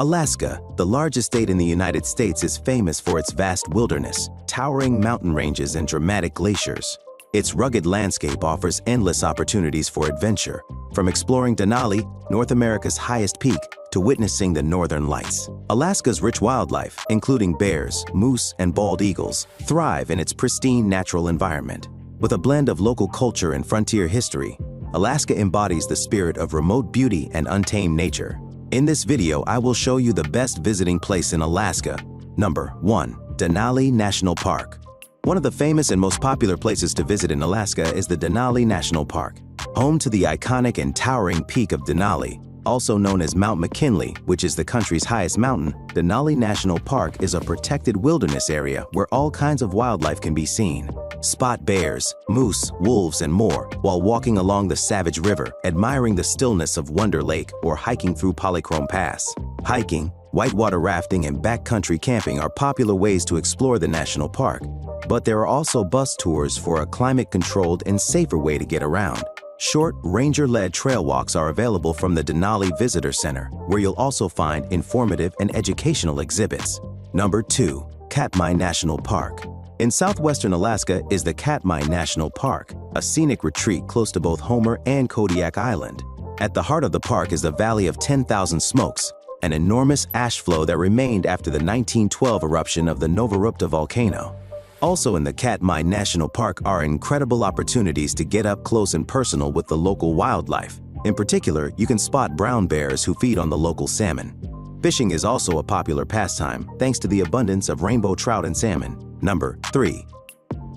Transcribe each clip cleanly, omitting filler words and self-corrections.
Alaska, the largest state in the United States, is famous for its vast wilderness, towering mountain ranges, and dramatic glaciers. Its rugged landscape offers endless opportunities for adventure, from exploring Denali, North America's highest peak, to witnessing the northern lights. Alaska's rich wildlife, including bears, moose, and bald eagles, thrive in its pristine natural environment. With a blend of local culture and frontier history, Alaska embodies the spirit of remote beauty and untamed nature. In this video, I will show you the best visiting place in Alaska. Number 1. Denali National Park. One of the famous and most popular places to visit in Alaska is the Denali National Park. Home to the iconic and towering peak of Denali, also known as Mount McKinley, which is the country's highest mountain, Denali National Park is a protected wilderness area where all kinds of wildlife can be seen. Spot bears, moose, wolves, and more while walking along the Savage River, admiring the stillness of Wonder Lake, or hiking through Polychrome Pass. Hiking, whitewater rafting, and backcountry camping are popular ways to explore the national park, but there are also bus tours for a climate-controlled and safer way to get around. Short, ranger-led trail walks are available from the Denali Visitor Center, where you'll also find informative and educational exhibits. Number 2. Katmai National Park. In southwestern Alaska is the Katmai National Park, a scenic retreat close to both Homer and Kodiak Island. At the heart of the park is the Valley of 10,000 Smokes, an enormous ash flow that remained after the 1912 eruption of the Novarupta volcano. Also in the Katmai National Park are incredible opportunities to get up close and personal with the local wildlife. In particular, you can spot brown bears who feed on the local salmon. Fishing is also a popular pastime, thanks to the abundance of rainbow trout and salmon. Number 3.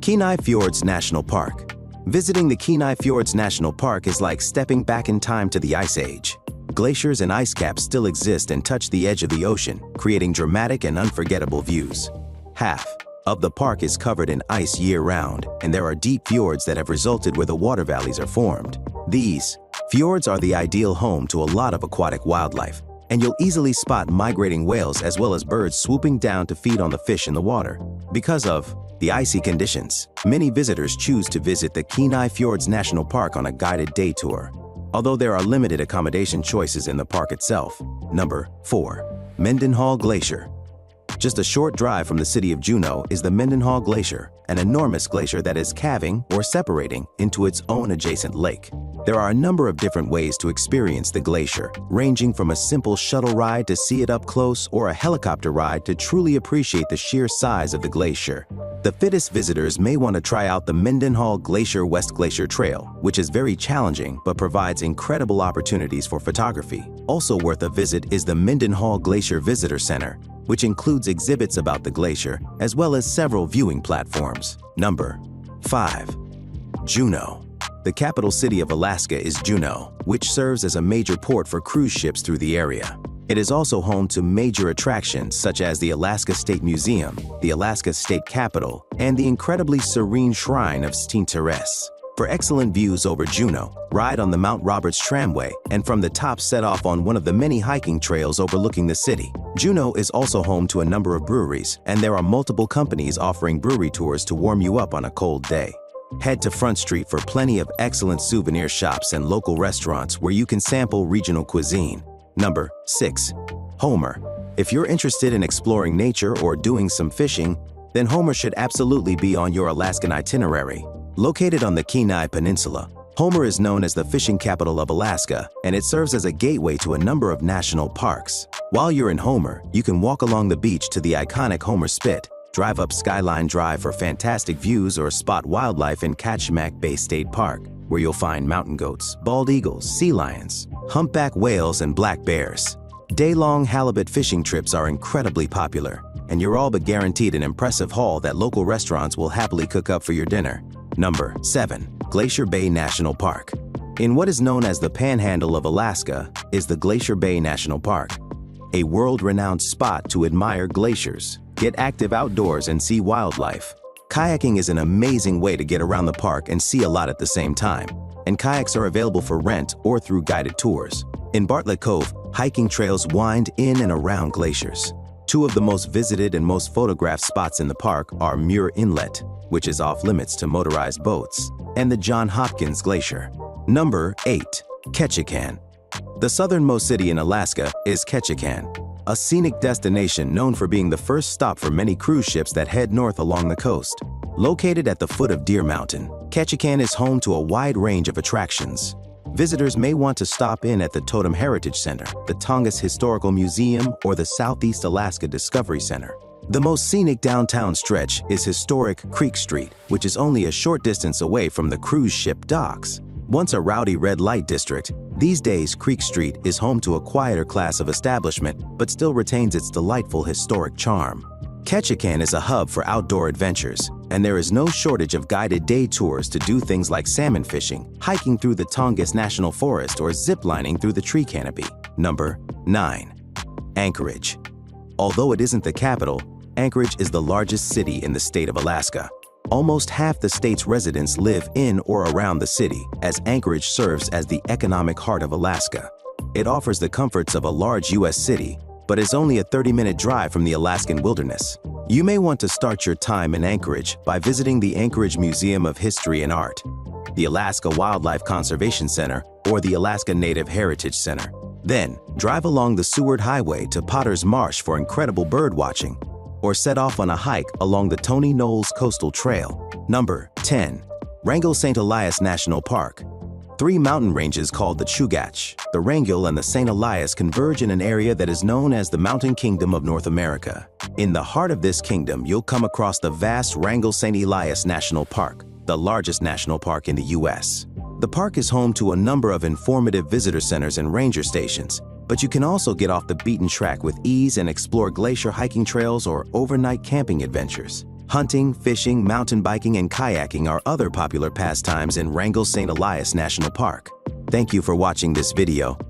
Kenai Fjords National Park. Visiting the Kenai Fjords National Park is like stepping back in time to the Ice Age. Glaciers and ice caps still exist and touch the edge of the ocean, creating dramatic and unforgettable views. Half of the park is covered in ice year-round, and there are deep fjords that have resulted where the water valleys are formed. These fjords are the ideal home to a lot of aquatic wildlife, and you'll easily spot migrating whales as well as birds swooping down to feed on the fish in the water. Because of the icy conditions, many visitors choose to visit the Kenai Fjords National Park on a guided day tour, although there are limited accommodation choices in the park itself. Number 4. Mendenhall Glacier. Just a short drive from the city of Juneau is the Mendenhall Glacier, an enormous glacier that is calving or separating into its own adjacent lake. There are a number of different ways to experience the glacier, ranging from a simple shuttle ride to see it up close or a helicopter ride to truly appreciate the sheer size of the glacier. The fittest visitors may want to try out the Mendenhall Glacier West Glacier Trail, which is very challenging but provides incredible opportunities for photography. Also worth a visit is the Mendenhall Glacier Visitor Center, which includes exhibits about the glacier as well as several viewing platforms. Number 5. Juneau. The capital city of Alaska is Juneau, which serves as a major port for cruise ships through the area. It is also home to major attractions such as the Alaska State Museum, the Alaska State Capitol, and the incredibly serene shrine of St. Therese. For excellent views over Juneau, ride on the Mount Roberts Tramway and from the top set off on one of the many hiking trails overlooking the city. Juneau is also home to a number of breweries, and there are multiple companies offering brewery tours to warm you up on a cold day. Head to Front Street for plenty of excellent souvenir shops and local restaurants where you can sample regional cuisine. Number 6. Homer. If you're interested in exploring nature or doing some fishing, then Homer should absolutely be on your Alaskan itinerary. Located on the Kenai Peninsula, Homer is known as the fishing capital of Alaska, and it serves as a gateway to a number of national parks. While you're in Homer, you can walk along the beach to the iconic Homer Spit, drive up Skyline Drive for fantastic views, or spot wildlife in Ketchikan Bay State Park, where you'll find mountain goats, bald eagles, sea lions, humpback whales, and black bears. Day-long halibut fishing trips are incredibly popular, and you're all but guaranteed an impressive haul that local restaurants will happily cook up for your dinner. Number 7. Glacier Bay National Park. In what is known as the Panhandle of Alaska is the Glacier Bay National Park, a world-renowned spot to admire glaciers, get active outdoors, and see wildlife. Kayaking is an amazing way to get around the park and see a lot at the same time, and kayaks are available for rent or through guided tours. In Bartlett Cove, hiking trails wind in and around glaciers. Two of the most visited and most photographed spots in the park are Muir Inlet, which is off-limits to motorized boats, and the Johns Hopkins Glacier. Number 8. Ketchikan. The southernmost city in Alaska is Ketchikan. a scenic destination known for being the first stop for many cruise ships that head north along the coast. Located at the foot of Deer Mountain, Ketchikan is home to a wide range of attractions. Visitors may want to stop in at the Totem Heritage Center, the Tongass Historical Museum, or the Southeast Alaska Discovery Center. The most scenic downtown stretch is historic Creek Street, which is only a short distance away from the cruise ship docks. Once a rowdy red light district, these days Creek Street is home to a quieter class of establishment, but still retains its delightful historic charm. Ketchikan is a hub for outdoor adventures, and there is no shortage of guided day tours to do things like salmon fishing, hiking through the Tongass National Forest, or ziplining through the tree canopy. Number 9. Anchorage. Although it isn't the capital, Anchorage is the largest city in the state of Alaska. Almost half the state's residents live in or around the city, as Anchorage serves as the economic heart of Alaska. It offers the comforts of a large U.S. city, but is only a 30-minute drive from the Alaskan wilderness. You may want to start your time in Anchorage by visiting the Anchorage Museum of History and Art, the Alaska Wildlife Conservation Center, or the Alaska Native Heritage Center. Then, drive along the Seward Highway to Potter's Marsh for incredible bird watching, or set off on a hike along the Tony Knowles Coastal Trail. Number 10. Wrangell St. Elias National Park. 3 mountain ranges called the Chugach, the Wrangell, and the St. Elias converge in an area that is known as the Mountain Kingdom of North America. In the heart of this kingdom, you'll come across the vast Wrangell St. Elias National Park, the largest national park in the U.S. The park is home to a number of informative visitor centers and ranger stations, but you can also get off the beaten track with ease and explore glacier hiking trails or overnight camping adventures. Hunting, fishing, mountain biking, and kayaking are other popular pastimes in Wrangell St. Elias National Park. Thank you for watching this video.